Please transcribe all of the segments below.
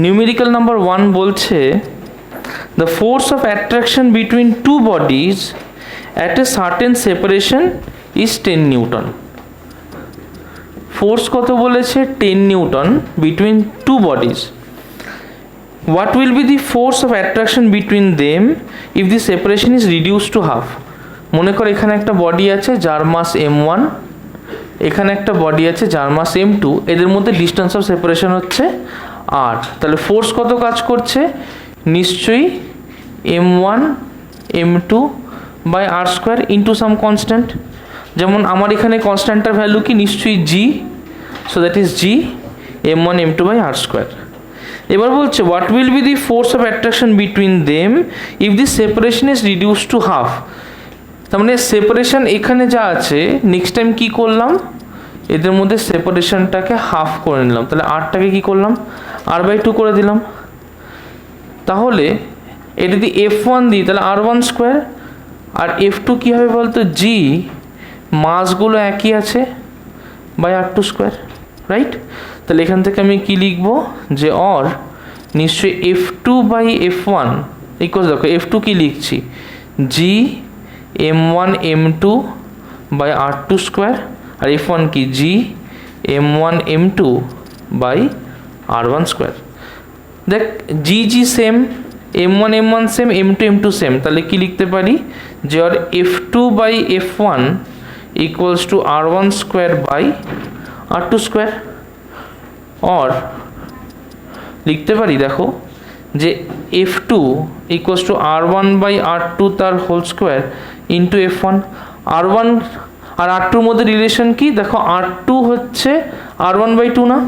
Numerical number 1 বলছে the force of attraction between two bodies at a certain separation is 10 Newton. Force কত বলেছে? 10 Newton between two bodies. What will be the force of attraction between them if the separation is reduced to half? মনে কর এখানে একটা body আছে যার মাস m1, এখানে একটা বডি আছে যার মাস m2, এদের মধ্যে ডিস্টেন্স অফ সেপারেশন হচ্ছে r। তাহলে ফোর্স কত কাজ করছে? নিশ্চয়ই m1 m2 by r square into some constant. যেমন আমার এখানে কনস্ট্যান্টটার ভ্যালু কি? নিশ্চয়ই g, so that is g m1 m2 by r square. এবার বলছে what will be the force of attraction between them if the separation is reduce to half. তার মানে সেপারেশন এখানে যা আছে, নেক্সট টাইম কি করলাম? এদের মধ্যে সেপারেশনটাকে হাফ করে নিলাম। তাহলে আরটাকে কি করলাম? r/2 করে দিলাম। তাহলে এটা যদি f1 দিই তাহলে r1 স্কোয়ার, আর f2 কী হবে বলতো? g মাসগুলো একই আছে বাই r2 স্কোয়ার, রাইট? তাহলে এখান থেকে আমি কি লিখবো? যে অর নিশ্চয়ই f2 বাই f1 ইকুয়াল, দেখো f2 কি লিখছি? g m1 m2 by r2 square, R f1 কি? g m1 m2 by r1 square. দেখ g same, m1 m1 same, m2 m2 same, তাহলে কি লিখতে পারি? যে আর f2 by f1 equals to r1 square by r2 square. और লিখতে পারি দেখো যে f2 equals to r1 by r2 তার whole square into f1। r1 আর r2 মধ্যে রিলেশন কি? দেখো r2 হচ্ছে r1 বাই 2 না?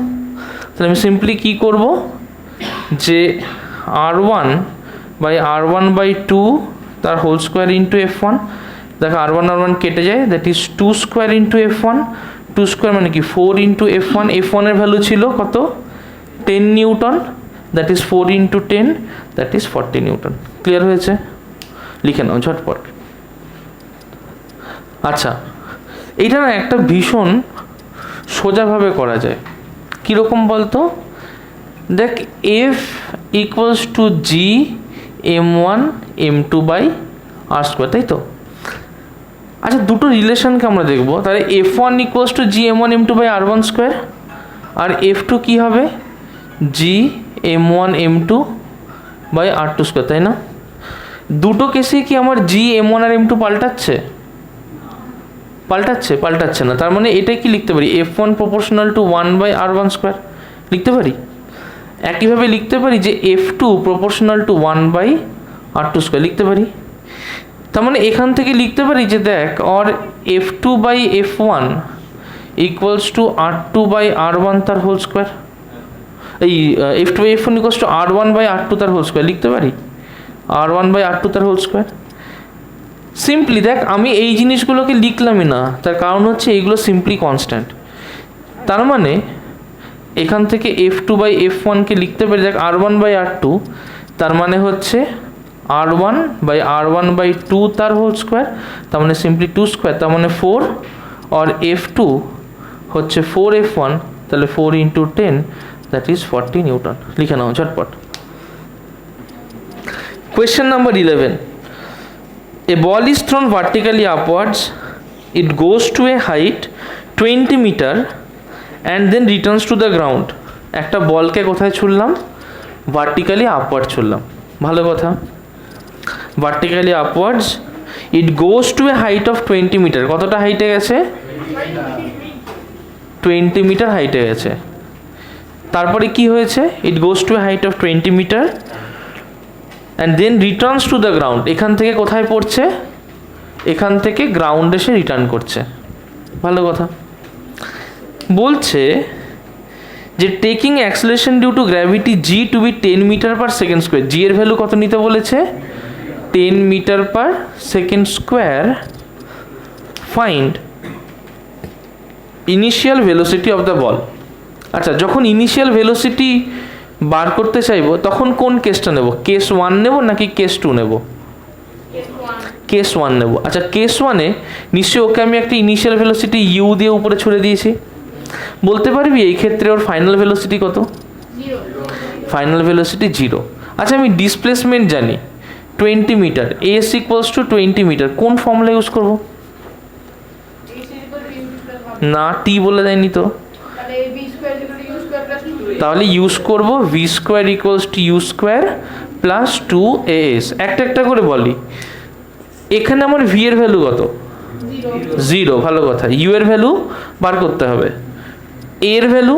তাহলে আমি সিম্পলি কি করব? যে r1 বাই r1 বাই 2 তার হোল স্কোয়ার ইন্টু f1। দেখো r1 r1 কেটে যায়, that is 2 square into f1। 2 square মানে কি? 4 ইন্টু f1। f1 এর ভ্যালু ছিল কত? 10 Newton, that is 4 into 10, that is 40 Newton. Clear হয়েছে? লিখে নাও ঝটপট। আচ্ছা, এইটা না একটা ভীষণ সোজাভাবে করা যায়। কীরকম বলতো? দেখ f equals to g m1 m2 by r square, তাই তো? আচ্ছা, দুটো রিলেশনকে আমরা দেখবো। তাহলে f1 equals to g m1 m2 by r1 square, আর f2 কি হবে? g m1 m2 by r2 square, তাই না? দুটো কেসে কি আমার g m1 আর m2 পাল্টাচ্ছে? পাল্টাচ্ছে না। তার মানে এটা কি লিখতে পারি? f1 proportional to 1 by r1 square লিখতে পারি। একইভাবে লিখতে পারি যে f2 proportional to 1 by r2 square লিখতে পারি। তার মানে এখান থেকে লিখতে পারি যে দেখ or f2 by f1 equals to r2 by r1 তার হোল স্কোয়ার। এই f2 by f1 equals to r1 by r2 তার হোল স্কোয়ার লিখতে পারি। r1 বাই r2 তার হোল স্কোয়ার। সিম্পলি দেখ আমি এই জিনিসগুলোকে লিখলামই না, তার কারণ হচ্ছে এইগুলো সিম্পলি কনস্ট্যান্ট। তার মানে এখান থেকে f2 বাই f1কে লিখতে পারি দেখ r1 বাই r2, তার মানে হচ্ছে r1 বাই r1 বাই 2 তার হোল স্কোয়ার, তার মানে সিম্পলি 2 স্কোয়ার, তার মানে 4, আর f2 হচ্ছে 4f1, তাহলে 4 ইন্টু 10, দ্যাট ইজ 40 নিউটন। লিখে নাও ঝটপট। Question number 11, a ball is thrown vertically upwards, it goes to a height 20 meter and then returns to the ground. একটা বলকে কোথায় ছুড়লাম? ভার্টিক্যালি আপওয়ার্ড ছুড়লাম। ভালো কথা। Vertically upwards, it goes to a height of 20 metre. কতটা হাইটে গেছে? 20 metre হাইটে গেছে। তারপরে কি হয়েছে? It goes to a height of 20 metre and then returns to the ground. এখান থেকে কোথায় পড়ছে? এখান থেকে গ্রাউন্ড এসে রিটার্ন করছে। ভালো কথা। বলছে যে taking acceleration due to gravity g to be 10 metre per second square. g এর ভ্যালু কত নিতে বলেছে? 10 metre per second square. Find initial velocity of the ball. আচ্ছা, যখন ইনিশিয়াল ভেলোসিটি বার করতে চাইবো তখন কোন কেসটা নেব? কেস 1 নেব নাকি কেস 2 নেব? কেস 1 নেব। আচ্ছা, কেস 1-এ নিশ্চয়ই ওকে আমি একটা ইনিশিয়াল ভেলোসিটি u দিয়ে উপরে ছুড়ে দিয়েছি। বলতে পারবি এই ক্ষেত্রে ওর ফাইনাল ভেলোসিটি কত? Final velocity 0। আচ্ছা আমি ডিসপ্লেসমেন্ট জানি 20 metre, S equals to 20 metre, কোন ফর্মুলা ইউজ করব? না, টি বলে দেয়নি তো, তাহলে ইউজ করব V square equals to you square plus 2as। একটা একটা করে বলি। এখানে আমার ভি এর ভ্যালু কত? 0, ভালো কথা। ইউ এর ভ্যালু বার করতে হবে। এর ভ্যালু,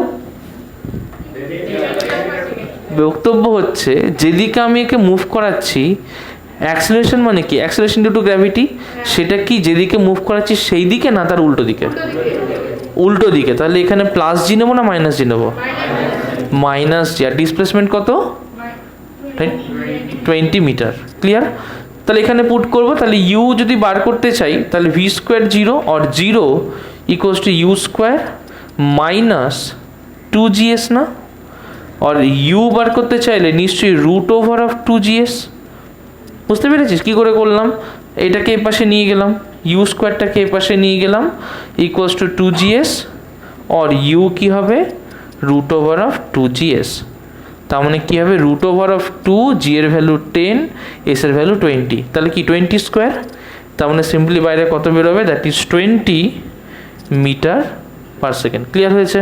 বক্তব্য হচ্ছে যেদিকে আমি একে মুভ করাচ্ছি, অ্যাক্সেলারেশন মানে কি? অ্যাক্সেলারেশন ডিউ টু গ্র্যাভিটি, সেটা কি যেদিকে মুভ করাচ্ছি সেই দিকে না তার উল্টো দিকে? উল্টো দিকে। তাহলে এখানে প্লাস জি নেবো না মাইনাস জি নেবো? মাইনাস জি। আর ডিসপ্লেসমেন্ট কত? 20 মিটার। ক্লিয়ার? তাহলে এখানে পুট করবো। তাহলে ইউ যদি বার করতে চাই তাহলে ভি স্কোয়ার 0 আর 0 equals to you square minus 2gs না? আর ইউ বার করতে চাইলে নিশ্চয়ই রুট ওভার অফ 2gs। বুঝতে পেরেছিস কী করে করলাম? এটাকে এ পাশে নিয়ে গেলাম, ইউ স্কোয়ারটাকে এ পাশে নিয়ে গেলাম, ইকুয়ালস টু 2gs আর ইউ কী হবে? Root over of 2gs। তার মানে কী হবে? রুট ওভার অফ 2, জি এর ভ্যালু 10, এস এর ভ্যালু 20। তাহলে কি 20 স্কোয়ার? তার মানে সিম্পলি বাইরে কত বেরোবে? That is 20 metre per second. Clear হয়েছে?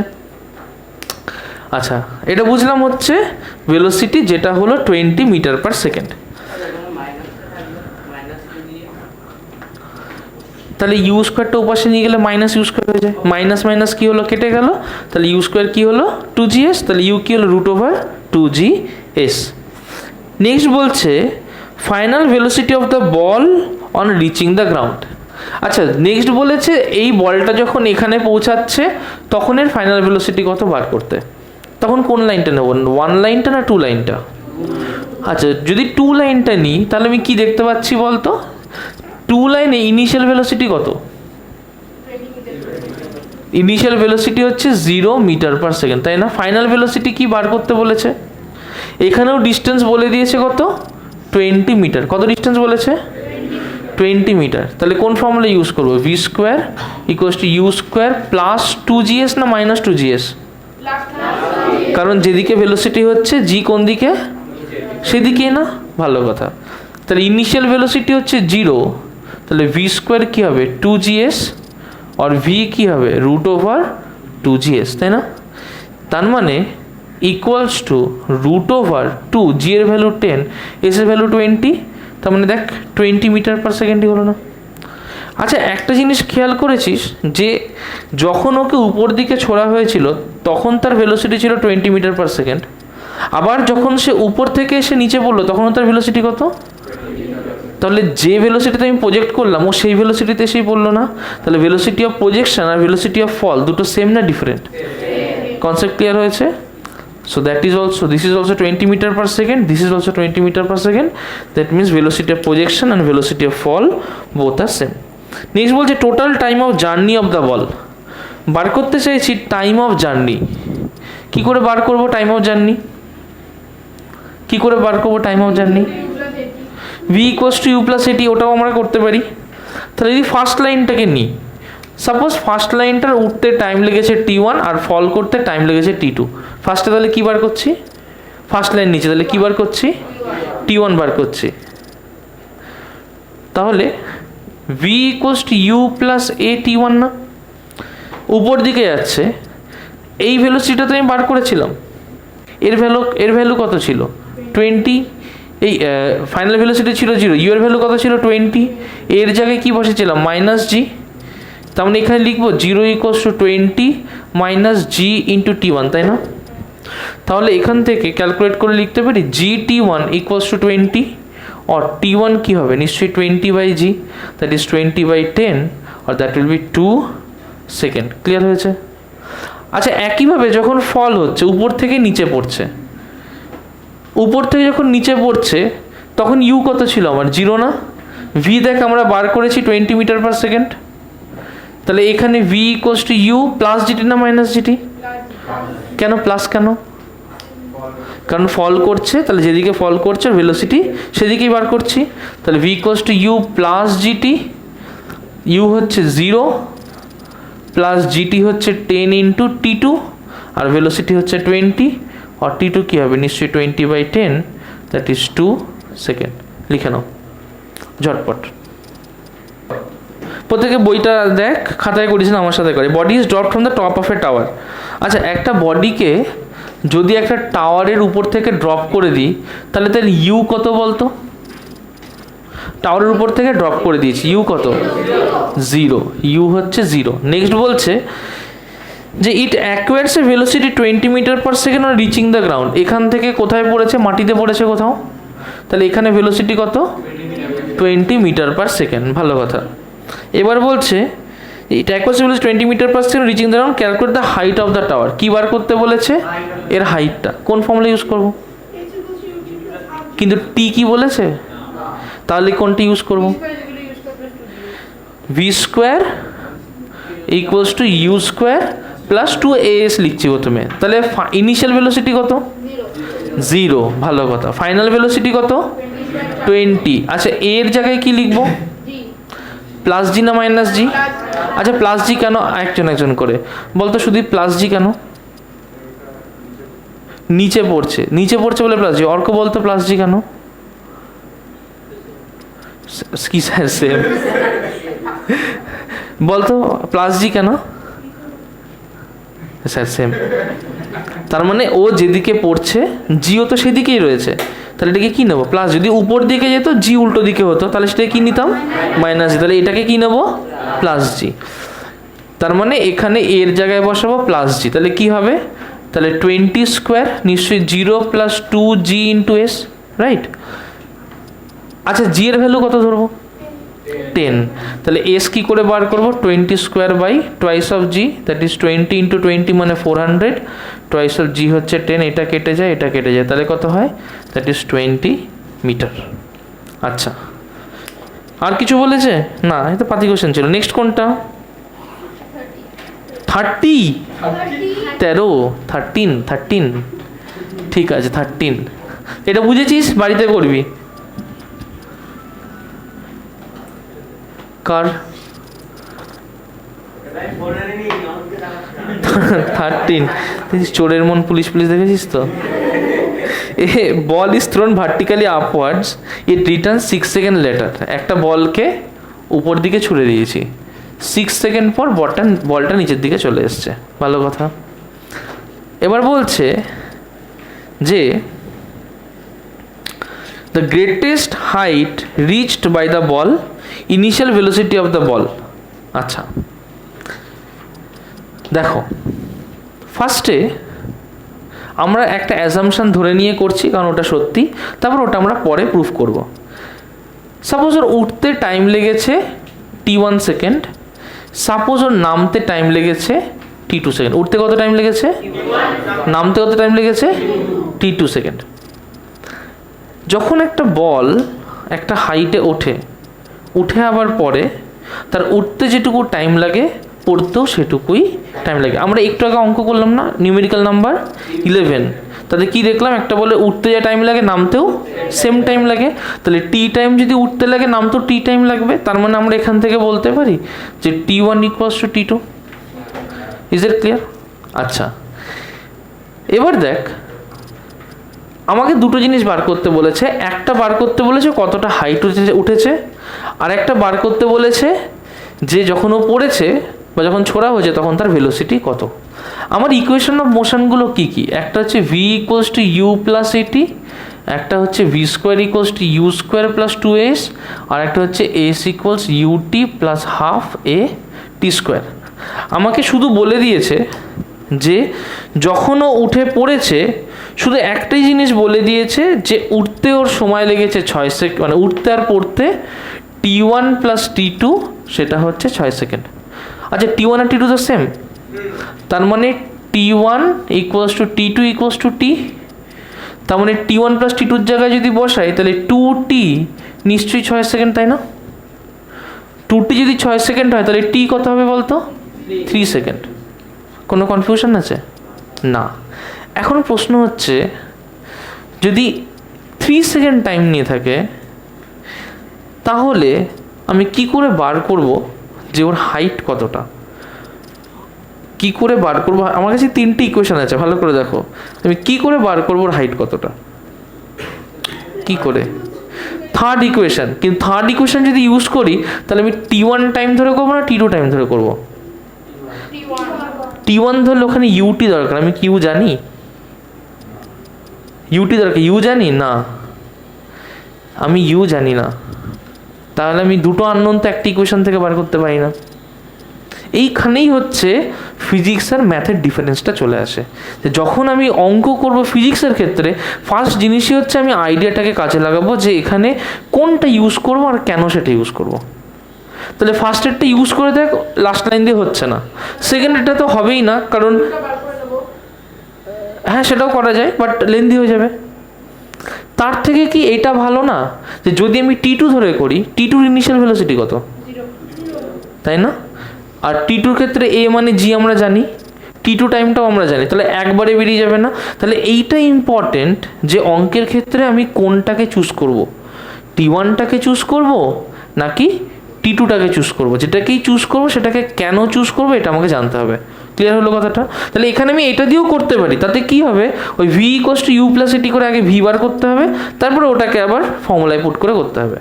আচ্ছা, এটা বুঝলাম হচ্ছে ভেলোসিটি, যেটা হলো 20 মিটার পার সেকেন্ড। তাহলে ইউ স্কোয়ারটা উপাশে নিয়ে গেলে মাইনাস ইউ স্কোয়ার হয়ে যায়, মাইনাস মাইনাস কী হলো? কেটে গেল। তাহলে ইউ স্কোয়ার কী হলো? 2gs। তাহলে ইউ কী হলো? Root over 2gs। নেক্সট বলছে final velocity of the ball on reaching the ground. আচ্ছা, নেক্সট বলেছে এই বলটা যখন এখানে পৌঁছাচ্ছে তখন এর ফাইনাল ভেলোসিটি কত বার করতে। তখন কোন লাইনটা নেব? 1 লাইনটা না 2 লাইনটা? আচ্ছা, যদি 2 লাইনটা নিই তাহলে আমি কি দেখতে পাচ্ছি বলতো? 2 লাইনে ইনিশিয়াল ভেলোসিটি কত? ইনিশিয়াল ভেলোসিটি হচ্ছে 0 মিটার পার সেকেন্ড, তাই না? ফাইনাল ভেলোসিটি কি বার করতে বলেছে? এখানেও ডিস্টেন্স বলে দিয়েছে কত? 20 মিটার। কত ডিস্টেন্স বলেছে? 20 মিটার। তাহলে কোন ফর্মুলা ইউজ করবো? V square equals to you square plus 2gs না মাইনাস 2gs? কারণ যেদিকে ভেলোসিটি হচ্ছে জি কোন দিকে? সেদিকে না? ভালো কথা। তাহলে ইনিশিয়াল ভেলোসিটি হচ্ছে 0, তাহলে ভি স্কোয়ার কী হবে? 2gs আর ভি কী হবে? রুট ওভার 2gs, তাই না? তার মানে ইকুয়ালস টু রুট ওভার 2, জি এর ভ্যালু 10, এস এর ভ্যালু 20। তার মানে দেখ 20 মিটার পার সেকেন্ডই হলো না? আচ্ছা, একটা জিনিস খেয়াল করেছিস যে যখন ওকে উপর দিকে ছোড়া হয়েছিল তখন তার ভেলোসিটি ছিল 20 মিটার পার সেকেন্ড, আবার যখন সে উপর থেকে এসে নিচে পড়লো তখন তার ভেলোসিটি কত? তাহলে যে ভেলোসিটিতে আমি প্রজেক্ট করলাম ও সেই ভেলোসিটিতে এসেই পড়লো না। তাহলে ভেলোসিটি অফ প্রজেকশন আর ভেলোসিটি অফ ফল দুটো সেম না ডিফারেন্ট? কনসেপ্ট ক্লিয়ার হয়েছে? So that is also, this is also 20 meter per second, this is also 20 meter per second. That means velocity of projection and velocity of fall both are same. Next বলছে total time of journey of the ball। বার করতে চাইছি time of journey. কি করে বার করব time of journey? কি করে বার করব time of journey? v equals to u plus at, ওটাও আমরা করতে পারি। তাহলে যদি ফার্স্ট লাইনটাকে নিই, সাপোজ ফার্স্ট লাইনটার উঠতে টাইম লেগেছে t1 আর ফল করতে টাইম লেগেছে t2। ফার্স্টে তাহলে কী বার করছি? ফার্স্ট লাইন নিচে, তাহলে কী বার করছি? t1 বার করছি। তাহলে v equals to u plus a t1 না? উপর দিকে যাচ্ছে, এই ভেলোসিটিটা তো আমি বার করেছিলাম। এর ভ্যালু কত ছিল? 20। এই ফাইনাল ভেলোসিটি ছিল 0, ইউ এর ভ্যালু কত ছিল? 20। এর জায়গায় কি বসেছিলাম? মাইনাস জি। তার মানে এখানে লিখবো 0 equals to 20 minus G into t1, তাই না? তাহলে এখান থেকে ক্যালকুলেট করে লিখতে পারি জি t1 ইকুয়ালস টু 20 और t1 কি হবে? নিশ্চয়ই 20 by G, that is 20 by 10 আর that will be 2 second. Clear হয়েছে? আচ্ছা, একইভাবে যখন ফল হচ্ছে উপর থেকে নিচে পড়ছে, উপর থেকে যখন নিচে পড়ছে তখন ইউ কত ছিল আমার? 0 না? ভি দেখ আমরা বার করেছি 20 মিটার পার সেকেন্ড। তাহলে এখানে V equals to you plus GT না মাইনাস জিটি? কেন প্লাস কেন? কারণ ফল করছে, তাহলে যেদিকে ফল করছে ভেলোসিটি সেদিকেই বার করছি। তাহলে V equals to you plus GT, U হচ্ছে 0 প্লাস জিটি হচ্ছে 10 ইন্টু t2 আর ভেলোসিটি হচ্ছে 20 আর টি টু কী হবে নিশ্চয়ই 20/10, দ্যাট ইজ 2 সেকেন্ড। লিখে নাও ঝটপট। প্রত্যেকে বইটা দেখ, খাতায় করিস না আমার সাথে করে। Body is drop from the top of A tower. আচ্ছা, একটা বডিকে যদি একটা টাওয়ারের উপর থেকে ড্রপ করে দিই তাহলে তার ইউ কত বলতো? টাওয়ারের উপর থেকে ড্রপ করে দিয়েছি, ইউ কত? 0, ইউ হচ্ছে 0। নেক্সট বলছে যে it acquires a velocity 20 metre per second on reaching the ground. এখান থেকে কোথায় পড়েছে? মাটিতে পড়েছে কোথাও, তাহলে এখানে ভেলোসিটি কত? 20 মিটার/সেকেন্ড। ভালো কথা। এবার বলছে it acquires a velocity 20 metre per second reaching the ground, calculate the height of the tower. কী বার করতে বলেছে? এর হাইটটা। কোন ফর্মুলা ইউজ করব? কিন্তু টি কি বলেছে, তাহলে কোনটি ইউজ করব? V square equals to you square plus 2as লিখছি প্রথমে। তাহলে ইনিশিয়াল ভেলোসিটি কত? 0। ভালো কথা। ফাইনাল ভেলোসিটি কত? 20। আচ্ছা, এর জায়গায় কি লিখবো? প্লাস জি না মাইনাস জি? আচ্ছা, প্লাস জি কেন? একজন করে বলতো। শুধু প্লাস জি কেন? নিচে পড়ছে বলে প্লাস জি। অর্ক বলতো প্লাস জি কেন? কি স্যার সেম বলতো প্লাস জি কেন? Sir same. তার মানে ও যেদিকে পড়ছে জিও তো সেদিকেই রয়েছে, তাহলে এটাকে কী নেবো? প্লাস। যদি উপর দিকে যেত জি উল্টো দিকে হতো তাহলে সেটাকে কী নিতাম? মাইনাস জি। তাহলে এটাকে কী নেবো? প্লাস জি। তার মানে এখানে এর জায়গায় বসাবো প্লাস জি। তাহলে কি হবে? তাহলে 20 স্কোয়ার নিশ্চয়ই 0 plus 2g into S, right? আচ্ছা, জি এর ভ্যালু কত ধরবো? 10। তাহলে এস কি করে বার করবো? 20 square by twice of G, that is 20 into 20 মানে 400, টুয়াইস অফ জি হচ্ছে 10। এটা কেটে যায়, তাহলে কত হয়? That is 20 metre. আচ্ছা, আর কিছু বলেছে না? এই তো পাতি কোশ্চেন ছিল। নেক্সট কোনটা? 30, 13 ঠিক আছে 13। এটা বুঝেছিস? বাড়িতে করবি। কার? 13। চোরের মন পুলিশ দেখেছিস তো? A ball is thrown vertically upwards, it return 6 second later. একটা বলকে উপর দিকে ছুড়ে দিয়েছি, 6 সেকেন্ড পর বলটা নিচের দিকে চলে এসছে। ভালো কথা। এবার বলছে যে the greatest height reached by the ball, initial velocity of the ball. আচ্ছা দেখো, ফার্স্টে আমরা একটা অ্যাজাম্পশন ধরে নিয়ে করছি কারণ ওটা সত্যি, তারপর ওটা আমরা পরে প্রুফ করব। সাপোজ ওর উঠতে টাইম লেগেছে t1 সেকেন্ড, সাপোজ ওর নামতে টাইম লেগেছে t2 সেকেন্ড। উঠতে কত টাইম লেগেছে? নামতে কত টাইম লেগেছে? t2 second. যখন একটা বল একটা হাইটে উঠে আবার পরে তার উঠতে যেটুকু টাইম লাগে পড়তেও সেটুকুই টাইম লাগে। আমরা একটু আগে অঙ্ক করলাম না, নিউমেরিক্যাল নাম্বার 11, তাতে কি দেখলাম? একটা বলে উঠতে যা টাইম লাগে নামতেও সেম টাইম লাগে। তাহলে টি টাইম যদি উঠতে লাগে নামতেও টি টাইম লাগবে। তার মানে আমরা এখান থেকে বলতে পারি যে t1 equals to t2। Is it clear? আচ্ছা, এবার দেখ, আমাকে দুটো জিনিস বার করতে বলেছে। একটা বার করতে বলেছে কতটা হাইট উঠেছে, আর একটা বার করতে বলেছে যে যখন ও পড়েছে বা যখন ছোড়া হয়েছে তখন তার ভেলোসিটি কত। আমার ইকুয়েশন অফ মোশনগুলো কী কী? একটা হচ্ছে v equals to you plus at, একটা হচ্ছে v square equals to you square plus 2s, আর একটা হচ্ছে s equals u t plus half a t square. আমাকে শুধু বলে দিয়েছে যে যখন ও উঠে পড়েছে শুধু একটাই জিনিস বলে দিয়েছে যে উঠতে ওর সময় লেগেছে 6 সেকেন্ড, মানে উঠতে আর পড়তে t1 প্লাস t2 সেটা হচ্ছে 6 সেকেন্ড। আচ্ছা, t1 আর t2 তো সেম, তার মানে t1 equals to t2 equals to t। তার মানে t1 প্লাস t2 জায়গায় যদি বসাই তাহলে 2t নিশ্চয়ই 6 সেকেন্ড, তাই না? 2t যদি 6 সেকেন্ড হয় তাহলে t কত হবে বলতো? 3 সেকেন্ড। কোনো কনফিউশন আছে? না। এখন প্রশ্ন হচ্ছে যদি 3 সেকেন্ড টাইম নিয়ে থাকে তাহলে আমি কি করে বার করব যে ওর হাইট কতটা? কি করে বার করবো, আমার কাছে 3টে ইকুয়েশন আছে, ভালো করে দেখো। আমি কি করে বার করবো হাইট কতটা, কি করে, থার্ড ইকুয়েশন। কিন্তু থার্ড ইকুয়েশন যদি ইউজ করি তাহলে আমি T1 টাইম ধরে করবো না T2 টাইম ধরে করবো? T1 ধরলে ওখানে ইউটি দরকার, আমি কিউ জানি? ইউটি দরকার, ইউ জানি না, আমি ইউ জানি না, তাহলে আমি দুটো আননোন তো একটা ইকুয়েশন থেকে বার করতে পারি না। এইখানেই হচ্ছে ফিজিক্স আর ম্যাথের ডিফারেন্সটা চলে আসে, যে যখন আমি অঙ্ক করব ফিজিক্সের ক্ষেত্রে ফার্স্ট জিনিসই হচ্ছে আমি আইডিয়াটাকে কাজে লাগাবো যে এখানে কোনটা ইউজ করবো আর কেন সেটা ইউজ করব। তাহলে ফার্স্ট এডটা ইউজ করে দেখ, লাস্ট লাইন দিয়ে হচ্ছে না, সেকেন্ড এডটা তো হবেই না, কারণ হ্যাঁ সেটাও করা যায় বাট লেন্দি হয়ে যাবে। তার থেকে কি এটা ভালো না যে যদি আমি T2 ধরে করি, T2 ইনিশিয়াল ভেলোসিটি কত, তাই না? আর T2 ক্ষেত্রে A মানে G আমরা জানি, T2 টাইমটাও আমরা জানি, তাহলে একবারে বেরিয়ে যাবে না। তাহলে এইটা ইম্পর্টেন্ট যে অঙ্কের ক্ষেত্রে আমি কোনটাকে চুজ করব, T1টাকে চুজ করব নাকি T2টাকে চুজ করব। যেটাকেই চুজ করব সেটাকে কেন চুজ করব এটা আমাকে জানতে হবে। ক্লিয়ার হলো কথাটা? তাহলে এখানে আমি এটা দিয়েও করতে পারি, তাতে কি হবে, ওই V = U + AT করে আগে V বার করতে হবে, তারপরে ওটাকে আবার ফর্মুলায় পুট করে করতে হবে,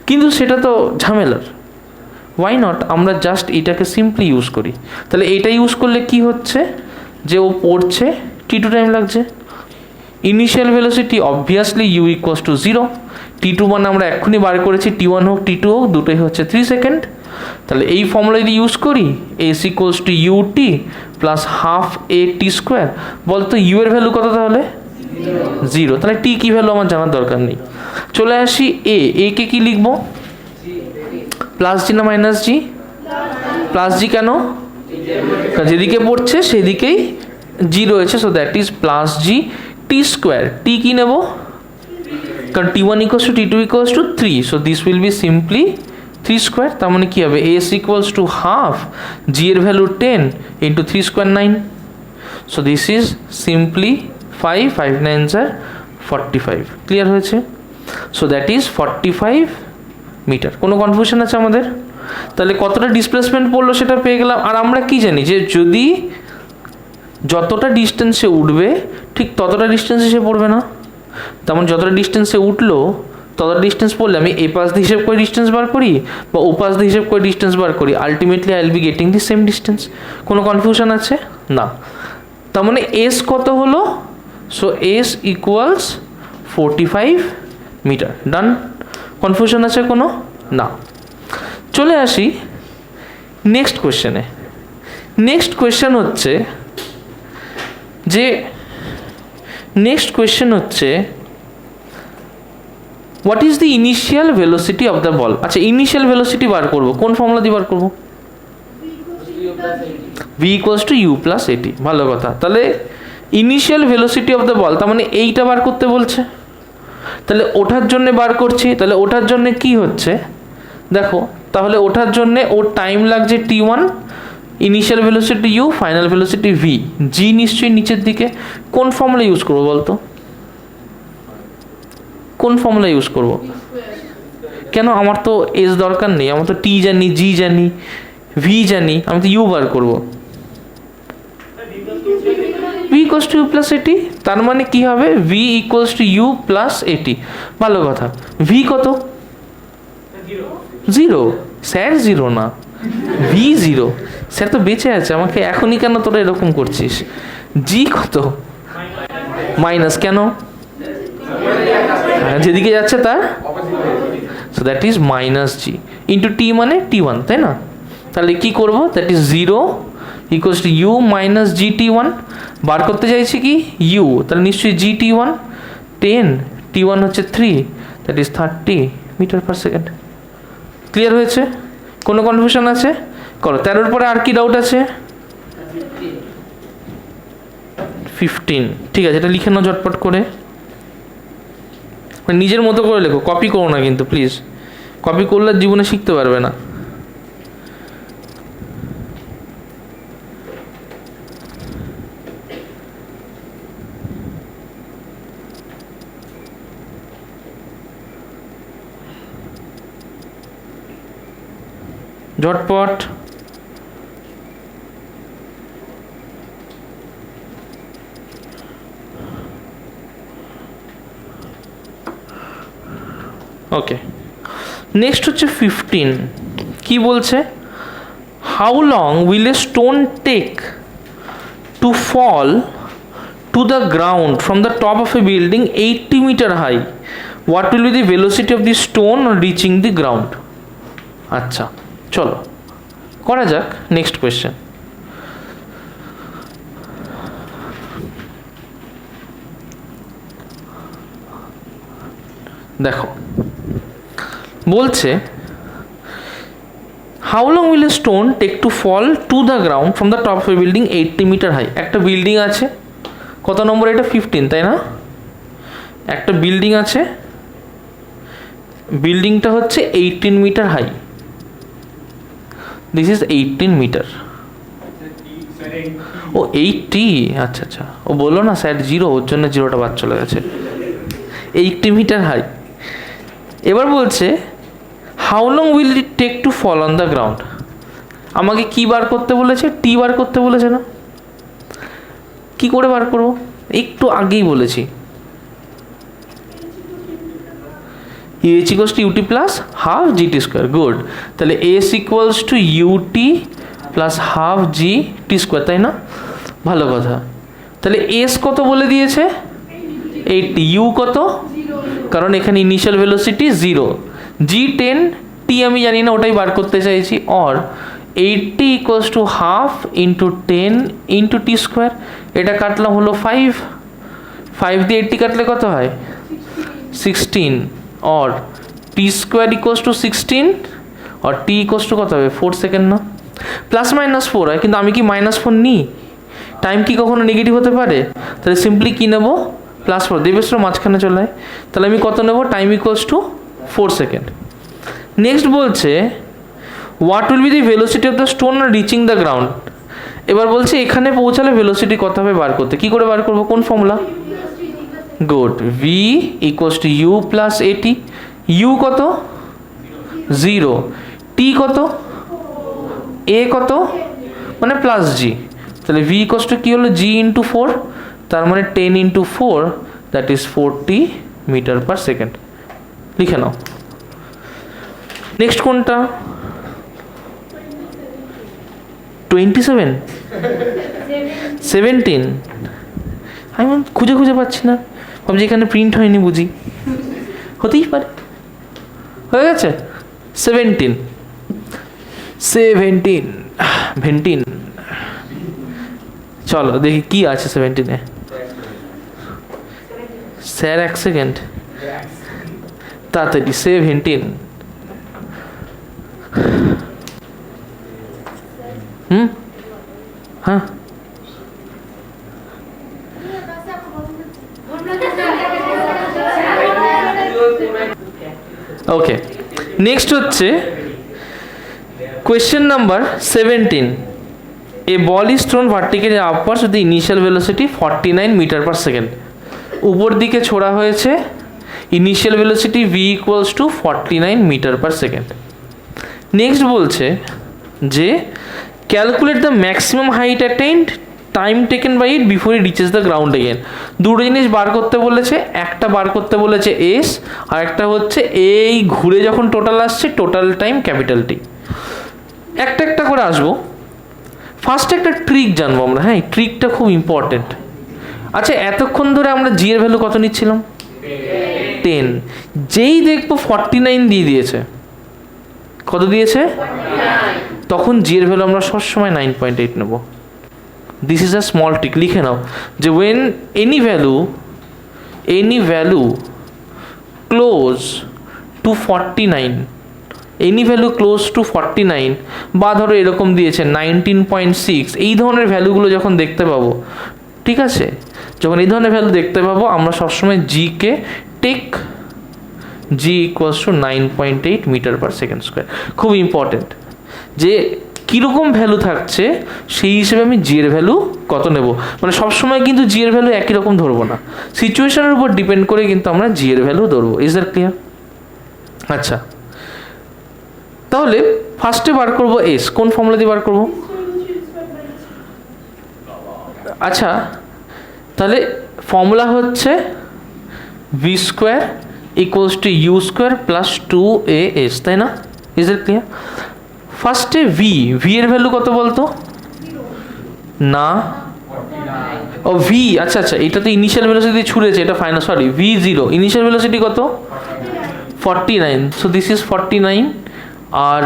কিন্তু সেটা তো ঝামেলার। ওয়াই নট আমরা জাস্ট এটাকে সিম্পলি ইউজ করি। তাহলে এটা ইউজ করলে কি হচ্ছে যে ও পড়ছে T2 টাইম লাগছে, initial velocity obviously U = 0, T2 মানে আমরা এক্ষুনি বার করেছি, T1 হোক T2 হোক দুটোই হচ্ছে 3 সেকেন্ড। তাহলে এই ফর্মুলা যদি ইউজ করি S = UT + ½ AT², বলতো U এর ভ্যালু কত তাহলে 0, তাহলে T কি ভ্যালু আমার জানার দরকার নেই। চলে আসি A কে কি লিখবো, প্লাস জি না মাইনাস জি? প্লাস জি কেন, যেদিকে পড়ছে সেদিকেই জি রয়েছে, so that is plus G T²। টি কি নেব, কারণ T1 = T2 = 3, so this will be simply 3²। তার মানে কি হবে, S = ½ G এর value 10 × 3² 9, so this is simply 5 9 45। Clear হয়েছে? So that is 45 metre. কোনো কনফিউশন আছে আমাদের? তাহলে কতটা ডিসপ্লেসমেন্ট পড়লো সেটা পেয়ে গেলাম। আর আমরা কি জানি যে যদি যতটা ডিস্টেন্সে উঠবে ঠিক ততটা ডিস্টেন্সে সে পড়বে না, তেমন যতটা ডিস্টেন্সে উঠলো ততটা ডিস্টেন্স পড়লে আমি এ পাশ দিয়ে হিসেব করে ডিস্টেন্স বার করি বা ও পাশ দিয়ে হিসেব করে ডিস্টেন্স বার করি, ultimately I will be getting the same distance. কোনো কনফিউশন আছে না? তার মানে এস কত হলো, সো S = 45 মিটার। ডান? কনফিউশন আছে কোনো? না। চলে আসি নেক্সট কোয়েশ্চেনে। নেক্সট কোয়েশ্চেন হচ্ছে যে what is the initial velocity of the ball. আচ্ছা ইনিশিয়াল ভেলোসিটি বার করবো কোন ফর্মুলা দিয়ে বার করবো? V = U + AT। ভালো কথা। তাহলে ইনিশিয়াল ভেলোসিটি অফ দ্য বল, তার মানে এইটা বার করতে বলছে, তাহলে ওঠার জন্য বার করছি। তাহলে ওঠার জন্য কি হচ্ছে দেখো, তাহলে ওঠার জন্য ওর টাইম লাগছে T1, initial velocity U, final velocity V, G নিশ্চয়ই নিচের দিকে। কোন ফর্মুলা ইউজ করবো বলতো, কোন ফর্মুলা ইউজ করবো? কেন, আমার তো S দরকার নেই, আমার তো T জানি, G জানি, V জানি, আমি তো U বার করবো। V = U + AT, তার মানে কি হবে, V = U + AT। ভালো কথা। V কত? 0। স্যার 0 না, V 0। স্যার তো বেঁচে আছে, আমাকে এখনই কেন তোরা এরকম করছিস? G কত? মাইনাস কেন? যেদিকে যাচ্ছে তার, so that is -G × T মানে T1, তাই না? তাহলে কি করব, দ্যাট ইজ 0 = U - GT1। বার করতে চাইছি কি U, তাহলে নিশ্চয়ই GT1 10, T1 হচ্ছে 3, দ্যাট ইজ 30 মিটার/সেকেন্ড। ক্লিয়ার হয়েছে? কোনো কনফিউশন আছে? করো। 13 পরে আর কি ডাউট আছে? 15। ঠিক আছে, এটা লিখে নাও ঝটপট করে, নিজের মতো করে লেখো, কপি করো না কিন্তু প্লিজ, কপি করলে জীবনে শিখতে পারবে না। ঝটপট। ওকে, নেক্সট হচ্ছে 15। কি বলছে? How long will a stone take to fall to the ground from the top of a building 80 metre high, what will be the velocity of the stone reaching the ground? আচ্ছা, চলো করা যাক next question. দেখো বলছে how long will a stone take to fall to the ground from the top of a building 80 metre high. একটা building আছে, কত নম্বর এটা? 15, তাই না? একটা বিল্ডিং আছে, বিল্ডিংটা হচ্ছে 18 metre high, this is 18 metre. ও 80, আচ্ছা আচ্ছা, ও বললো না স্যার 0, ওর জন্য 0টা বাদ চলে গেছে। 80 মিটার হাই। এবার বলছে how long will it take to fall on the ground. আমাকে কি বার করতে বলেছে? টি বার করতে বলেছে না? কি করে বার করব? একটু আগেই বলেছি h equals to ut plus half gt square. Good, তাহলে s equals to ut plus half gt square, তাই না? ভালো কথা। তাহলে s কত বলে দিয়েছে? 80, u কত? কারণ এখানে ইনিশিয়াল ভেলোসিটি 0, g 10, t আমি জানি না, ওটাই বার করতে চাইছি। Or 80 equals to half into 10 into T square, এটা কাটলাম হলো 5, 5 দিয়ে 80 কাটলে কত হয়? 16। और टी स्क्वायर इक्वल्स टू 16 और टी इक्वल्स टू कत হবে? 4 সেকেন্ড না? প্লাস মাইনাস 4 হয়, কিন্তু আমি কি -4 নিই? টাইম কি কখনো নেগেটিভ হতে পারে? তাহলে সিম্পলি কি নেব? +4। দেবেশ্র মাঝখানে চলে যায়, তাহলে আমি কত নেব? Time equals to 4 second. Next বলছে what will be the velocity of the stone reaching the ground. এবার বলছে এখানে পৌঁছালে ভেলোসিটি কত হবে বার করতে। কি করে বার করব? কোন ফর্মুলা? Good, v equals to u plus at. u কত? 0, t কত? a কত? মানে প্লাস g, তাহলে v ইকুয়ালস টু কি হলো? g ইন্টু 4, তার মানে 10 into 4, that is 40 metre per second. লিখে নাও। নেক্সট কোনটা? 27, 17, আমি খুঁজে খুঁজে পাচ্ছি না, ভাবছি এখানে প্রিন্ট হয়নি বুঝি, হতেই পারে। হয়ে গেছে 17, 17 ভেন্টিন। চলো দেখি কি আছে 17-এ। স্যার 1 সেকেন্ড, তাড়াতাড়ি 17। হ্যাঁ, ওকে। নেক্সট হচ্ছে question number 17। A ball is thrown vertically upwards with initial velocity 49 metre per second. উপর দিকে ছোড়া হয়েছে, initial velocity v equals to 49 metre per second. Next বলছে যে calculate the maximum height attained, time taken by it before it reaches the ground again. দুটো জিনিস বার করতে বলেছে, একটা বার করতে বলেছে এস, আর একটা হচ্ছে এই ঘুরে যখন টোটাল আসছে টোটাল টাইম ক্যাপিটাল টি। একটা একটা করে আসবো। ফার্স্টে একটা ট্রিক জানবো আমরা। হ্যাঁ, ট্রিকটা খুব ইম্পর্টেন্ট। আচ্ছা, এতক্ষণ ধরে আমরা জি এর ভ্যালু কত নিচ্ছিলাম? 10। যেই দেখবো 49 দিয়ে দিয়েছে, কত দিয়েছে? তখন জি এর ভ্যালু আমরা সবসময় 9.8 নেব। This is a small trick, লিখে নাও যে when any value close to 49, any value close to 49, বা ধরো এরকম দিয়েছে 19.6, এই ধরনের ভ্যালুগুলো যখন দেখতে পাবো, ঠিক আছে, যখন এই ধরনের ভ্যালু দেখতে পাবো আমরা সবসময় জিকে take G equals to 9.8 metre per second square. খুব ইম্পর্টেন্ট যে কীরকম ভ্যালু থাকছে সেই হিসেবে আমি জি এর ভ্যালু কত নেব। মানে সবসময় কিন্তু জি এর ভ্যালু একই রকম ধরবো না, সিচুয়েশনের উপর ডিপেন্ড করে কিন্তু আমরা জি এর ভ্যালু ধরবো। Is that clear? আচ্ছা, তাহলে ফার্স্টে বার করবো এস। কোন ফর্মুলা দিয়ে বার করবো? আচ্ছা, তাহলে ফর্মুলা হচ্ছে v square equals to you square plus 2as, তাই না? Is it clear? ফার্স্টে ভি এর ভ্যালু কত বলতো? না, ও ভি, আচ্ছা আচ্ছা, এটা তো ইনিশিয়াল ভেলোসিটি ছুড়েছে, এটা final, sorry v0 initial velocity কত? 49, সো দিস ইজ 49। আর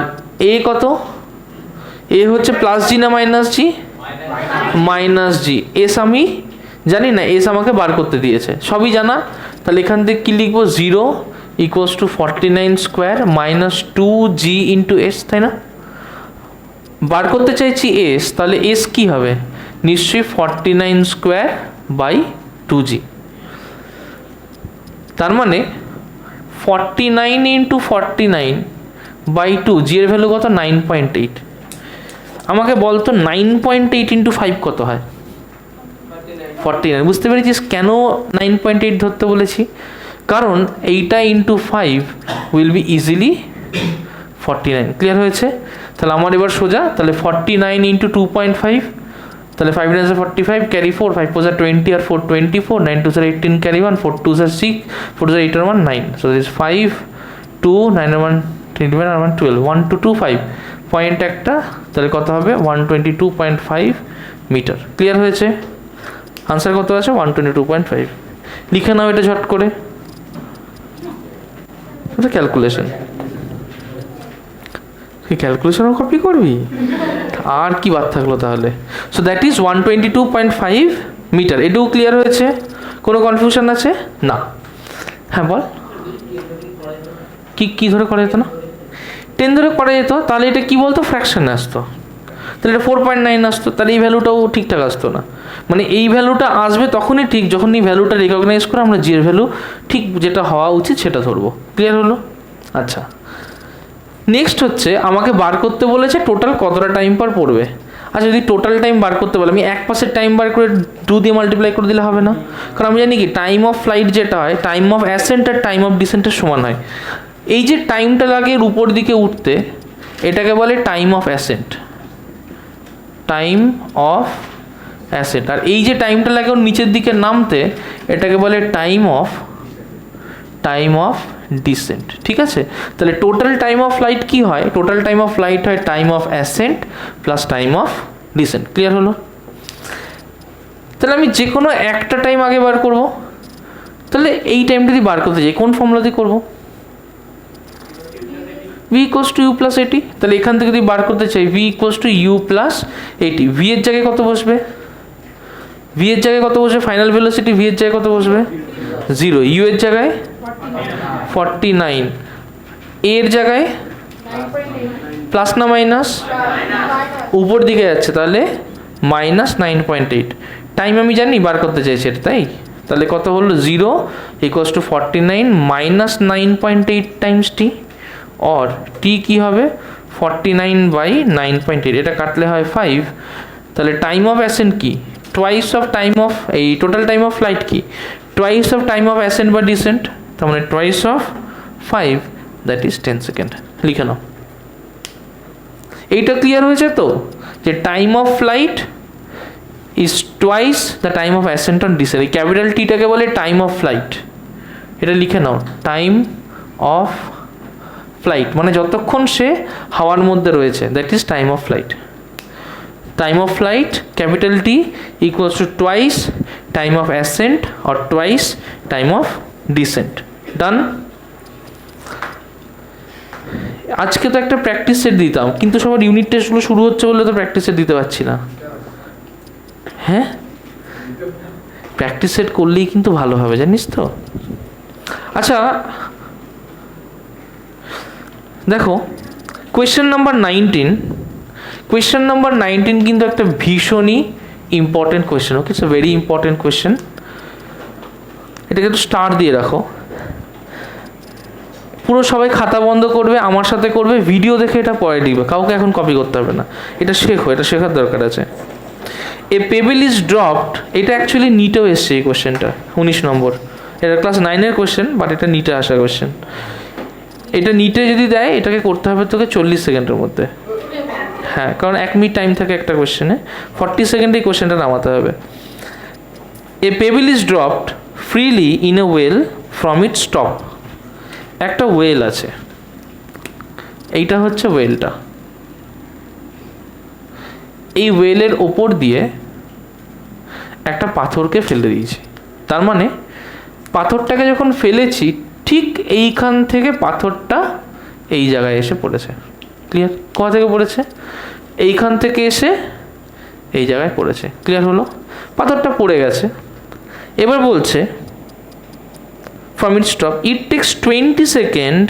এ কত? এ হচ্ছে প্লাস জি না মাইনাস জি? মাইনাস জি। এস আমি জানি না, এস আমাকে বার করতে দিয়েছে, সবই জানা। তাহলে এখান থেকে কি লিখবো? 0 equals to 49 square minus 2g into S, তাই না? বার করতে চাইছি এস, তাহলে এস কি হবে? নিশ্চয়ই 49 স্কোয়ার বাই 2g। তার মানে 49 ইন্টু 49 বাই 2, জি এর ভ্যালু কত? 9.8। আমাকে বলতো 9.8 ইন্টু 5 কত হয়? 49। বুঝতে পেরেছিস কেন 9.8 ধরতে বলেছি? কারণ এইটা into 5 will be easily 49। Clear হয়েছে? তাহলে আমার এবার সোজা, তাহলে 49 ইন্টু 2.5, তাহলে 5 9 45, carry 4, 5 4 20 R 4 24, 9 2 18, carry 1, 4 2 6, 4 8 1 9, so this 5 2 9 1 21 R 1 12, 1 2 2 5 point একটা, তাহলে কত হবে? 122.5 মিটার। ক্লিয়ার হয়েছে? আনসার কত আছে? 122.5। লিখে নাও এটা ঝট করে, এটা ক্যালকুলেশন। ক্যালকুলেশনও কপি করবি, আর কি বাদ থাকলো তাহলে? So that is 122.5 metre. এটাও ক্লিয়ার হয়েছে? কোনো কনফিউশন আছে? না। হ্যাঁ বল, কি ধরে করা যেত না? 10 ধরে করা যেত, তাহলে এটা কি বলতো? ফ্র্যাকশনে আসতো, তাহলে এটা 4.9 আসতো, তাহলে এই ভ্যালুটাও ঠিকঠাক আসতো না। মানে এই ভ্যালুটা আসবে তখনই ঠিক যখন এই ভ্যালুটা রেকগনাইজ করে আমরা জি এর ভ্যালু ঠিক যেটা হওয়া উচিত সেটা ধরবো। ক্লিয়ার হলো? আচ্ছা, নেক্সট হচ্ছে আমাকে বার করতে বলেছে টোটাল কতটা টাইম পার পড়বে। আচ্ছা, যদি টোটাল টাইম বার করতে বলে, আমি এক পাশের টাইম বার করে 2 দিয়ে মাল্টিপ্লাই করে দিলে হবে না? কারণ আমি জানি কি টাইম অফ ফ্লাইট যেটা হয়, টাইম অফ অ্যাসেন্ট আর টাইম অফ ডিসেন্টের সমান হয়। এই যে টাইমটা লাগে উপর দিকে উঠতে, এটাকে বলে time of ascent, time of ascent. আর এই যে টাইমটা লাগে ওর নিচের দিকে নামতে, এটাকে বলে টাইম অফ ডিসেন্ট। ঠিক আছে? তাহলে টোটাল টাইম অফ ফ্লাইট কি হয়? টোটাল টাইম অফ ফ্লাইট হয় time of ascent plus time of descent. Clear হলো? তাহলে আমি যে কোনো একটা টাইম আগে বার করব। তাহলে এই টাইমটা যদি বার করতে চাই কোন ফর্মুলা দিয়ে করবো? v equals to you plus at. তাহলে এখান থেকে যদি বার করতে চাই v equals to you plus at, v এর জায়গায় কত বসবে? v এর জায়গায় কত বসবে? ফাইনাল ভেলোসিটি v এর জায়গায় কত বসবে? 0। u এর জায়গায় 49, এর জায়গায় প্লাস না মাইনাস? উপর দিকে যাচ্ছে, তাহলে মাইনাস 9.8। টাইম আমি জানি বার করতে চাইছি এটা, তাই? তাহলে কত হলো? 0 ইকুয়ালস টু 49 মাইনাস 9.8 টাইমস টি, और टी কি হবে? 49 বাই 9.8, এটা কাটলে হয় 5। তাহলে টাইম অফ অ্যাসেন্ট কি? টুয়াইস অফ টাইম অফ এই টোটাল টাইম অফ ফ্লাইট কি? Twice of time of ascent বা ডিসেন্ট, তার মানে twice of 5, that is 10 second. লিখে নাও। এইটা ক্লিয়ার হয়েছে তো, যে time of flight is twice the time of ascent on descent. এই ক্যাপিটাল টিটাকে বলে টাইম অফ ফ্লাইট। এটা লিখে নাও, টাইম অফ ফ্লাইট মানে যতক্ষণ সে হাওয়ার মধ্যে রয়েছে, that is time of flight. Time of flight capital T equals to twice time of ascent or twice time of descent. Done? আজকে তো একটা প্র্যাকটিস সেট দিতাম, কিন্তু সবার ইউনিট টেস্টগুলো শুরু হচ্ছে বলে তো প্র্যাকটিস সেট দিতে পারছি না। হ্যাঁ, প্র্যাকটিস সেট করলেই কিন্তু ভালো হবে, জানিস তো। আচ্ছা দেখো, কোয়েশ্চেন নাম্বার 19, কোয়েশ্চেন নাম্বার 19 কিন্তু একটা ভীষণই important question. Okay, it's a very important question. এটাকে একটু স্টার দিয়ে রাখো। পুরো সবাই খাতা বন্ধ করবে, আমার সাথে করবে, ভিডিও দেখে এটা পরে লিখবে, কাউকে এখন কপি করতে হবে না। এটা শেখো, এটা শেখার দরকার আছে। এ পেবেল ইজ ড্রপড, এটা অ্যাকচুয়ালি নিটেও এসছে এই কোয়েশ্চেনটা, 19 নম্বর। এটা ক্লাস 9-এর কোয়েশ্চেন, বাট এটা নিটে আসা কোয়েশ্চেন। এটা নিটে যদি দেয়, এটাকে করতে হবে তোকে 40 সেকেন্ডের মধ্যে। হ্যাঁ, কারণ 1 মিনিট টাইম থাকে একটা কোয়েশ্চেনে, 40 সেকেন্ডে এই কোয়েশ্চেনটা নামাতে হবে। A pebble is dropped freely in a well from its top. একটা ওয়েল আছে, এইটা হচ্ছে ওয়েলটা। এই ওয়েলের ওপর দিয়ে একটা পাথরকে ফেলে দিয়েছি। তার মানে পাথরটাকে যখন ফেলেছি ঠিক এইখান থেকে পাথরটা এই জায়গায় এসে পড়েছে। ক্লিয়ার? কোথা থেকে পড়েছে? এইখান থেকে এসে এই জায়গায় পড়েছে। ক্লিয়ার হলো? পাথরটা পড়ে গেছে। এবার বলছে from its top it takes 20 seconds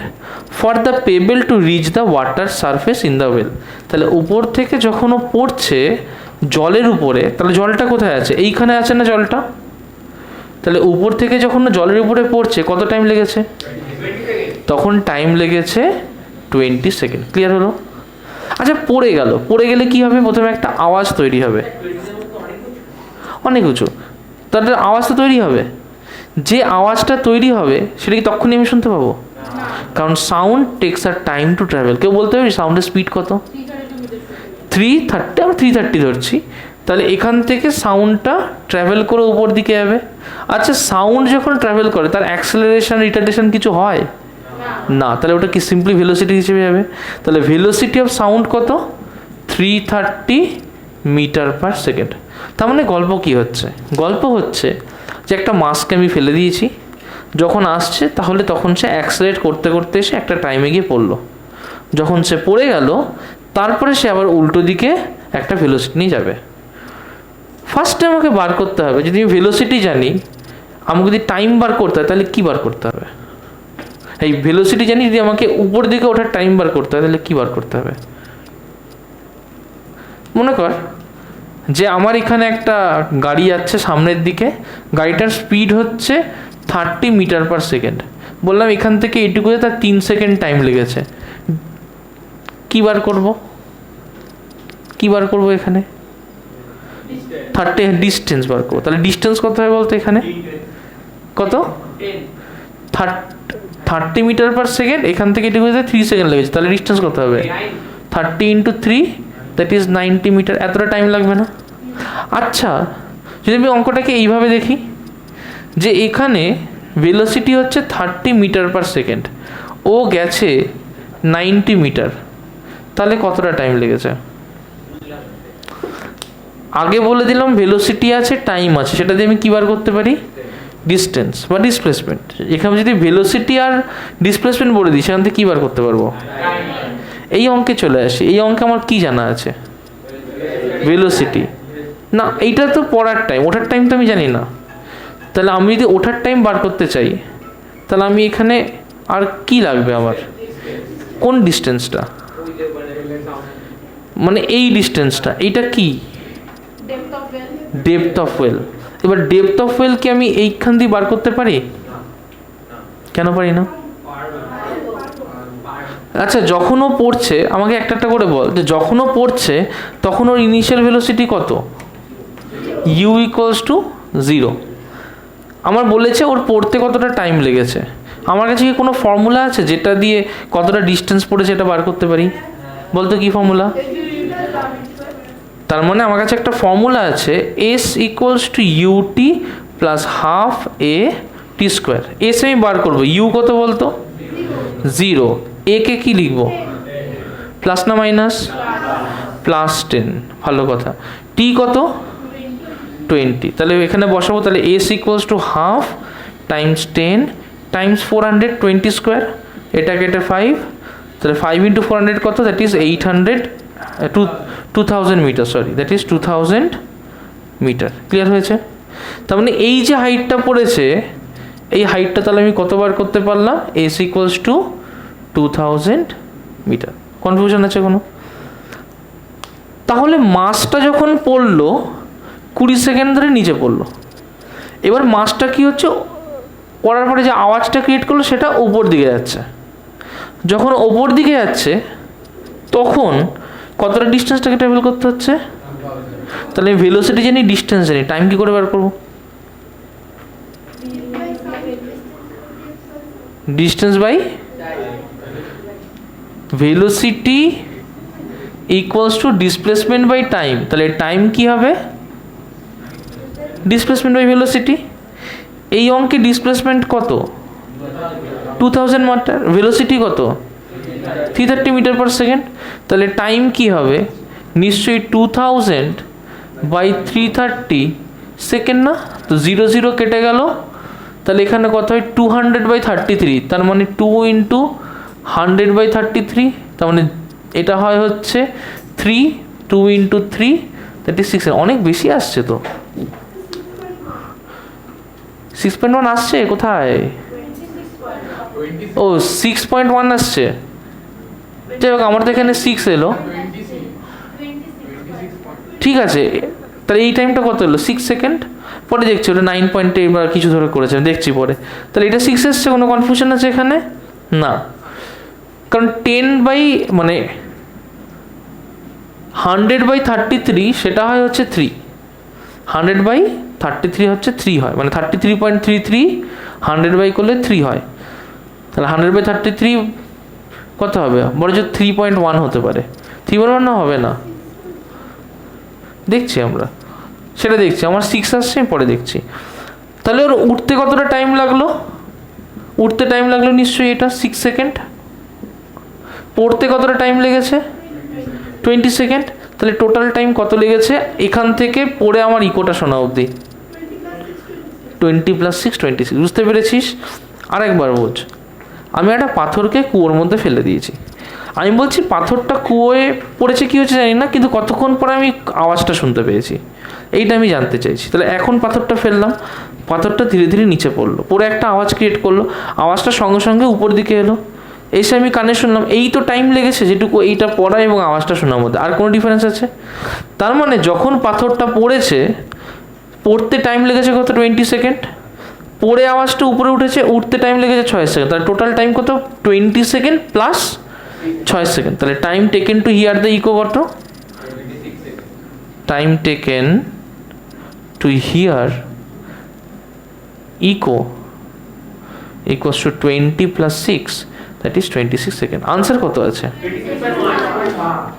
for the pebble to reach the water surface in the well. তাহলে উপর থেকে যখন ও পড়ছে জলের উপরে, তাহলে জলটা কোথায় আছে? এইখানে আছে না জলটা? তাহলে উপর থেকে যখন জলের উপরে পড়ছে কত টাইম লেগেছে? তখন টাইম লেগেছে 20 সেকেন্ড। ক্লিয়ার হলো? আচ্ছা, পড়ে গেল, পড়ে গেলে কি হবে? প্রথমে একটা আওয়াজ তৈরি হবে, অনেক উঁচু, তাদের আওয়াজ তো তৈরি হবে। যে আওয়াজটা তৈরি হবে সেটা কি তখনই আমি শুনতে পাবো? কারণ sound takes a time to travel. কেউ বলতে পারবি সাউন্ডের স্পিড কত? 330। আমরা 330 ধরছি। তাহলে এখান থেকে সাউন্ডটা ট্রাভেল করে উপর দিকে যাবে। আচ্ছা, সাউন্ড যখন ট্রাভেল করে তার অ্যাক্সেলারেশন রিটার্ডেশন কিছু হয় না, তাহলে ওটা কি সিম্পলি ভেলোসিটি হিসেবে যাবে। তাহলে ভেলোসিটি অফ সাউন্ড কত? 330 মিটার পার সেকেন্ড। তার মানে গল্প কি হচ্ছে? গল্প হচ্ছে যে একটা মাসকে আমি ফেলে দিয়েছি, যখন আসছে তাহলে তখন সে অ্যাক্সেলারেট করতে করতে এসে একটা টাইমে গিয়ে পড়লো। যখন সে পড়ে গেল তারপরে সে আবার উল্টো দিকে একটা ভেলোসিটি নিয়ে যাবে। ফার্স্টে আমাকে বার করতে হবে, যদি আমি ভেলোসিটি জানি, আমাকে যদি টাইম বার করতে হয় তাহলে কী বার করতে হবে? এই ভেলোসিটি জানি, যদি আমাকে উপর দিকে ওঠার টাইম বার করতে হয় তাহলে কী বার করতে হবে? মনে কর যে আমার এখানে একটা গাড়ি যাচ্ছে সামনের দিকে, গাড়িটার স্পিড হচ্ছে 30 মিটার পার সেকেন্ড। বললাম এখান থেকে এইটুকুতে তার 3 সেকেন্ড টাইম লেগেছে। কী বার করবো? কী বার করবো এখানে? 30 ডিস্টেন্স বার করবো। তাহলে ডিস্টেন্স কত হয় বলতো এখানে? কত? 30 মিটার পার সেকেন্ড। এখান থেকে এটুকুতে 3 সেকেন্ড লেগেছে, তাহলে ডিস্টেন্স কত হবে? 30 × 3 দ্যাট ইজ 90 মিটার। এতটা টাইম লাগবে না? আচ্ছা, যদি আমি অঙ্কটাকে এইভাবে দেখি যে এখানে ভেলোসিটি হচ্ছে 30 মিটার পার সেকেন্ড, ও গেছে 90 মিটার, তাহলে কতটা টাইম লেগেছে? আগে বলে দিলাম ভেলোসিটি আছে, টাইম আছে, সেটা দিয়ে আমি কী বার করতে পারি? ডিস্টেন্স বা ডিসপ্লেসমেন্ট। এখানে যদি ভেলোসিটি আর ডিসপ্লেসমেন্ট বলে দিই সেখান থেকে কী বার করতে পারবো? এই অঙ্কে চলে আসি। এই অঙ্কে আমার কি জানা আছে? ভেলোসিটি না, এইটা তো পড়ার টাইম, ওঠার টাইম তো আমি জানি না। তাহলে আমি যদি ওঠার টাইম বার করতে চাই তাহলে আমি এখানে আর কি লাগবে আমার? কোন ডিস্টেন্সটা? মানে এই ডিস্টেন্সটা, এইটা কি? Depth of well. এবার ডেপথ অফ ওয়েল কি আমি এইখান দিয়ে বার করতে পারি? কেন পারি না? আচ্ছা, যখন ও পড়ছে আমাকে একটা একটা করে বল, যে যখন ও পড়ছে তখন ওর ইনিশিয়াল ভেলোসিটি কত? u = 0। আমার বলেছে ওর পড়তে কতটা টাইম লেগেছে। আমার কাছে কি কোনো ফর্মুলা আছে যেটা দিয়ে কতটা ডিস্টেন্স পড়েছে এটা বার করতে পারি? বলতো কি ফর্মুলা? তার মানে আমার কাছে একটা ফর্মুলা আছে, s = ut + ½ a t²। s আমি বার করবো, u কত বলতো? 0। a কে কি লিখবো? প্লাস না মাইনাস? +10। ভালো কথা। t কত? 20। তাহলে এখানে বসাবো, তাহলে s = ½ × 10 × 420²। এটা কেটে 5, তাহলে 5 × 400 কত? That is 2000 metre, sorry, that is 2000 metre. Clear হয়েছে? তার মানে এই যে হাইটটা পড়েছে, এই হাইটটা তাহলে আমি কতবার করতে পারলাম? s = 2000 metre. কনফিউশন আছে কোনো? তাহলে মাসটা যখন পড়লো 20 সেকেন্ড ধরে নিচে পড়লো। এবার মাসটা কি হচ্ছে? পড়ার পরে যে আওয়াজটা ক্রিয়েট করলো সেটা উপর দিকে যাচ্ছে। যখন ওপর দিকে যাচ্ছে তখন কতটা ডিস্টেন্সটাকে ট্রাভেল করতে হচ্ছে? তাহলে আমি ভেলোসিটি জানি, ডিস্টেন্স জানি, টাইম কি করে বার করবো? Distance by velocity = displacement by time. তাহলে টাইম কি হবে? Displacement by velocity. এই অঙ্কে ডিসপ্লেসমেন্ট কত? 2000 মিটার, ভেলোসিটি কত 330 মিটার পার সেকেন্ড, তাহলে টাইম কি হবে নিশ্চয়ই 2000 বাই 330 সেকেন্ড না, তো 0 0 কেটে গেল, তাহলে এখানে কত হয় 200 বাই 33, তার মানে 2 ইন্টু 100 বাই 33, তার মানে এটা হয় হচ্ছে 3, 2 ইন্টু 3 36, অনেক বেশি আসছে তো। 6.1 আসছে কোথায়, ও 6.1 আসছে, যাই হোক আমার তো এখানে 6 এলো, ঠিক আছে, তাহলে এই টাইমটা কত এলো 6 সেকেন্ড, পরে দেখছি ওটা 9.8 বা কিছু ধরে করেছে দেখছি পরে, তাহলে এটা 6 এসছে, কোনো কনফিউশন আছে এখানে না, কারণ 10 বাই মানে 100 বাই 33 সেটা হয় হচ্ছে 3, 100 বাই 33 হচ্ছে 3 হয়, মানে 33.33 100 বাই করলে 3 হয়, তাহলে 100 বাই 33 কত হবে, বড় যে 3.1 হতে পারে, 3.1 না হবে না, দেখছি আমরা সেটা দেখছি, আমার 6 আসছে পরে দেখছি। তাহলে ওর উঠতে কতটা টাইম লাগলো, উঠতে টাইম লাগলো নিশ্চয়ই এটা 6 সেকেন্ড, পড়তে কতটা টাইম লেগেছে 20 সেকেন্ড, তাহলে টোটাল টাইম কত লেগেছে এখান থেকে পড়ে আমার ইকোটা শোনা অবধি 20 + 6 26, বুঝতে পেরেছিস? আরেকবার বোঝ, আমি একটা পাথরকে কুয়োর মধ্যে ফেলে দিয়েছি, আমি বলছি পাথরটা কুয়োয় পড়েছে কি হচ্ছে জানি না, কিন্তু কতক্ষণ পরে আমি আওয়াজটা শুনতে পেয়েছি, এইটা আমি জানতে চাইছি। তাহলে এখন পাথরটা ফেললাম, পাথরটা ধীরে ধীরে নিচে পড়লো, পরে একটা আওয়াজ ক্রিয়েট করলো, আওয়াজটা সঙ্গে সঙ্গে উপর দিকে এলো, এসে আমি কানে শুনলাম, এই তো টাইম লেগেছে যেটুকু এইটা পড়া এবং আওয়াজটা শোনার মধ্যে, আর কোনো ডিফারেন্স আছে? তার মানে যখন পাথরটা পড়েছে, পড়তে টাইম লেগেছে কত 20 সেকেন্ড, পড়ে আওয়াজটা উপরে উঠেছে, উঠতে টাইম লেগেছে 6 সেকেন্ড, তাহলে টোটাল টাইম কত 20 সেকেন্ড প্লাস 6 সেকেন্ড, তাহলে time taken to hear the echo কত, time taken to hear echo equals to 20 + 6, that is 26 second. Answer কত আছে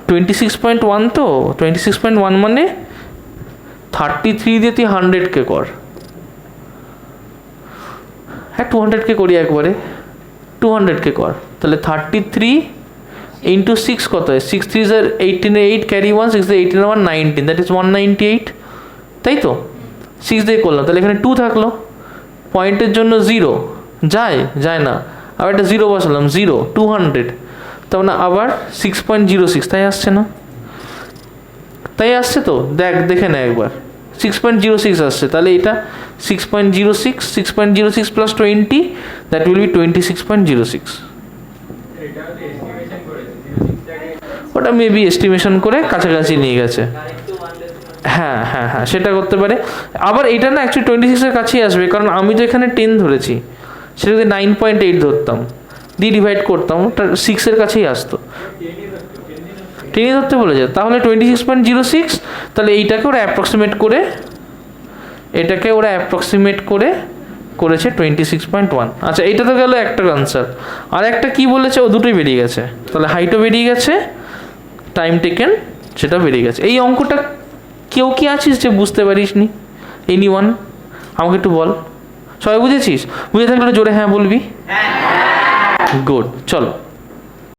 26.1, তো 26.1 মানে 33 দিয়ে তুই 100কে কর, হ্যাঁ 200কে করি একবারে, 200কে কর, তাহলে 33 ইন্টু 6 কত হয়, 6 3 are 18, 8 ক্যারি 1, 6 দিয়ে 18 1 19, দ্যাট ইজ 198, তাই তো 6 দিয়ে করলাম, তাহলে এখানে 2 থাকলো, পয়েন্টের জন্য 0 যায় না, আবার একটা 0 বসালাম 0 200, তার মানে আবার 6.06, তাই আসছে না, তাই আসছে তো, দেখে না একবার 6.06 আসছে, তাহলে এটা 6.06 প্লাস 20, দ্যাট উইল বি 26.06, ওটা মেবি এস্টিমেশন করে কাছাকাছি নিয়ে গেছে, হ্যাঁ হ্যাঁ হ্যাঁ সেটা করতে পারে। আবার এটা না অ্যাকচুয়ালি 26-এর কাছেই আসবে, কারণ আমি তো এখানে 10 ধরেছি, সেটা যদি 9.8 ধরতাম দিয়ে ডিভাইড করতাম, ওটা 6-এর কাছেই আসতো, 10ই ধরতে বলেছে, তাহলে 26.06, তাহলে এইটাকে ওরা অ্যাপ্রক্সিমেট করে, এটাকে ওরা অ্যাপ্রক্সিমেট করে করেছে 26.1। আচ্ছা এটা তো গেল একটা আনসার, আর একটা কি বলেছে, ও দুটোই বেরিয়ে গেছে, তাহলে হাইটও বেরিয়ে গেছে, টাইম টেকেন সেটা বেরিয়ে গেছে। এই অঙ্কটা কেউ কি আছিস যে বুঝতে পারিস নি, এনিওয়ান আমাকে একটু বল, সবাই বুঝেছিস? বুঝে থাকলে জোরে হ্যাঁ বলবি, গুড, চলো।